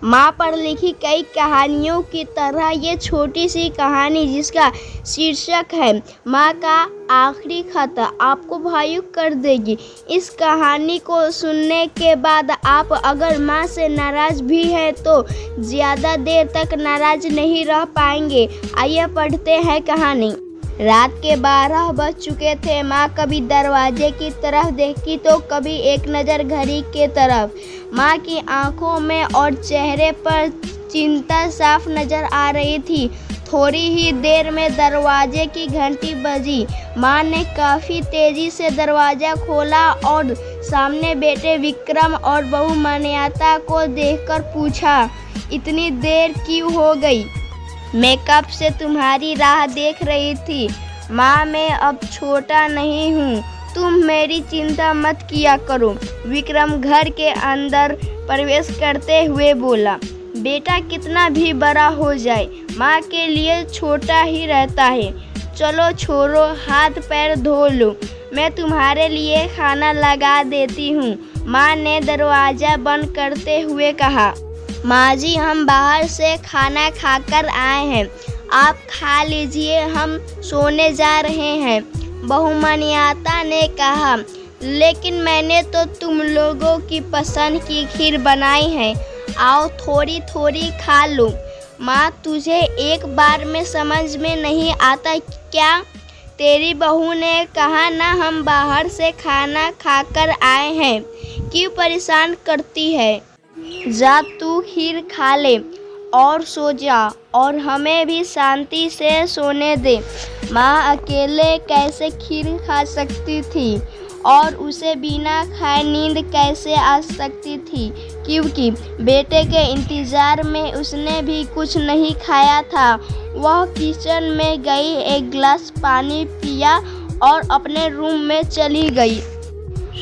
माँ पर लिखी कई कहानियों की तरह ये छोटी सी कहानी जिसका शीर्षक है माँ का आखिरी खत आपको भावुक कर देगी। इस कहानी को सुनने के बाद आप अगर माँ से नाराज़ भी हैं तो ज़्यादा देर तक नाराज़ नहीं रह पाएंगे। आइए पढ़ते हैं कहानी। रात के 12 बज चुके थे। माँ कभी दरवाजे की तरफ देखती तो कभी एक नज़र घड़ी के तरफ। माँ की आंखों में और चेहरे पर चिंता साफ नजर आ रही थी। थोड़ी ही देर में दरवाजे की घंटी बजी। माँ ने काफ़ी तेज़ी से दरवाज़ा खोला और सामने बैठे विक्रम और बहू मान्यता को देखकर पूछा, इतनी देर क्यों हो गई? मैं कब से तुम्हारी राह देख रही थी। माँ, मैं अब छोटा नहीं हूँ, तुम मेरी चिंता मत किया करो। विक्रम घर के अंदर प्रवेश करते हुए बोला, बेटा कितना भी बड़ा हो जाए माँ के लिए छोटा ही रहता है। चलो छोड़ो, हाथ पैर धो लो, मैं तुम्हारे लिए खाना लगा देती हूँ। माँ ने दरवाज़ा बंद करते हुए कहा, माँ जी हम बाहर से खाना खाकर आए हैं, आप खा लीजिए, हम सोने जा रहे हैं। बहू मान्यता ने कहा, लेकिन मैंने तो तुम लोगों की पसंद की खीर बनाई है, आओ थोड़ी थोड़ी खा लो। माँ तुझे एक बार में समझ में नहीं आता क्या? तेरी बहू ने कहा ना हम बाहर से खाना खाकर आए हैं, क्यों परेशान करती है? जा तू खीर खा ले और सो जा और हमें भी शांति से सोने दे। माँ अकेले कैसे खीर खा सकती थी और उसे बिना खाए नींद कैसे आ सकती थी, क्योंकि बेटे के इंतज़ार में उसने भी कुछ नहीं खाया था। वह किचन में गई, एक गिलास पानी पिया और अपने रूम में चली गई।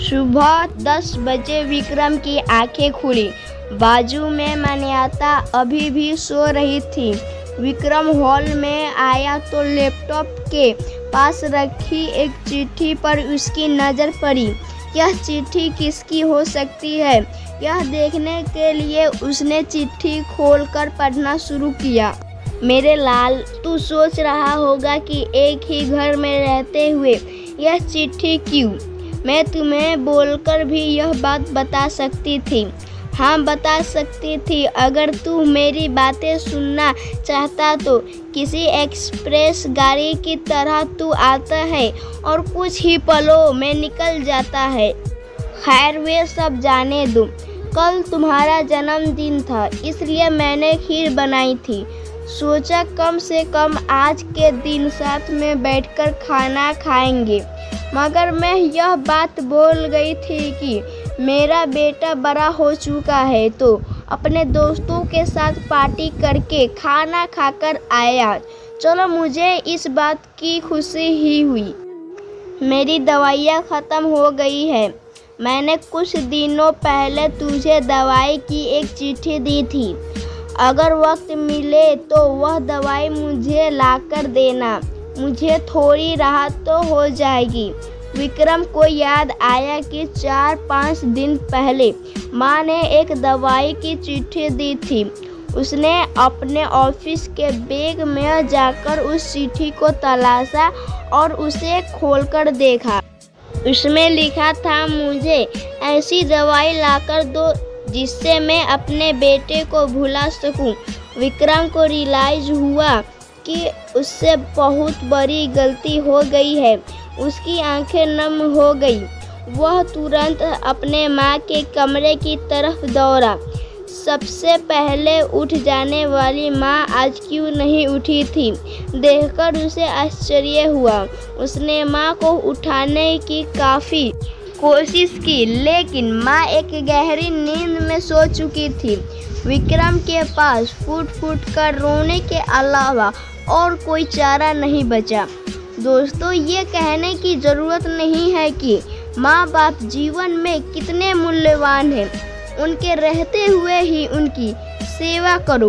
सुबह 10 बजे विक्रम की आंखें खुली। बाजू में मान्यता अभी भी सो रही थी। विक्रम हॉल में आया तो लैपटॉप के पास रखी एक चिट्ठी पर उसकी नज़र पड़ी। यह चिट्ठी किसकी हो सकती है, यह देखने के लिए उसने चिट्ठी खोलकर पढ़ना शुरू किया। मेरे लाल, तू सोच रहा होगा कि एक ही घर में रहते हुए यह चिट्ठी क्यों? मैं तुम्हें बोलकर भी यह बात बता सकती थी। हाँ बता सकती थी, अगर तू मेरी बातें सुनना चाहता तो किसी एक्सप्रेस गाड़ी की तरह तू आता है और कुछ ही पलों में निकल जाता है। खैर वे सब जाने दो। कल तुम्हारा जन्मदिन था इसलिए मैंने खीर बनाई थी। सोचा कम से कम आज के दिन साथ में बैठकर खाना खाएंगे। मगर मैं यह बात बोल गई थी कि मेरा बेटा बड़ा हो चुका है तो अपने दोस्तों के साथ पार्टी करके खाना खाकर आया। चलो मुझे इस बात की खुशी ही हुई। मेरी दवाइयाँ ख़त्म हो गई है। मैंने कुछ दिनों पहले तुझे दवाई की एक चिट्ठी दी थी। अगर वक्त मिले तो वह दवाई मुझे लाकर देना, मुझे थोड़ी राहत तो हो जाएगी। विक्रम को याद आया कि 4-5 दिन पहले माँ ने एक दवाई की चिट्ठी दी थी। उसने अपने ऑफिस के बैग में जाकर उस चिट्ठी को तलाशा और उसे खोलकर देखा। उसमें लिखा था, मुझे ऐसी दवाई लाकर दो जिससे मैं अपने बेटे को भुला सकूं। विक्रम को रियलाइज हुआ कि उससे बहुत बड़ी गलती हो गई है। उसकी आंखें नम हो गई। वह तुरंत अपने माँ के कमरे की तरफ दौड़ा। सबसे पहले उठ जाने वाली माँ आज क्यों नहीं उठी थी, देखकर उसे आश्चर्य हुआ। उसने माँ को उठाने की काफ़ी कोशिश की लेकिन माँ एक गहरी नींद में सो चुकी थी। विक्रम के पास फूट फूट कर रोने के अलावा और कोई चारा नहीं बचा। दोस्तों, ये कहने की ज़रूरत नहीं है कि माँ बाप जीवन में कितने मूल्यवान हैं। उनके रहते हुए ही उनकी सेवा करो,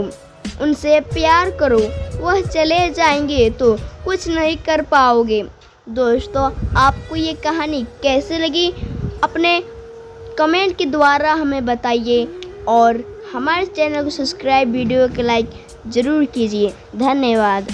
उनसे प्यार करो। वह चले जाएंगे तो कुछ नहीं कर पाओगे। दोस्तों, आपको ये कहानी कैसे लगी अपने कमेंट के द्वारा हमें बताइए और हमारे चैनल को सब्सक्राइब, वीडियो को लाइक ज़रूर कीजिए। धन्यवाद।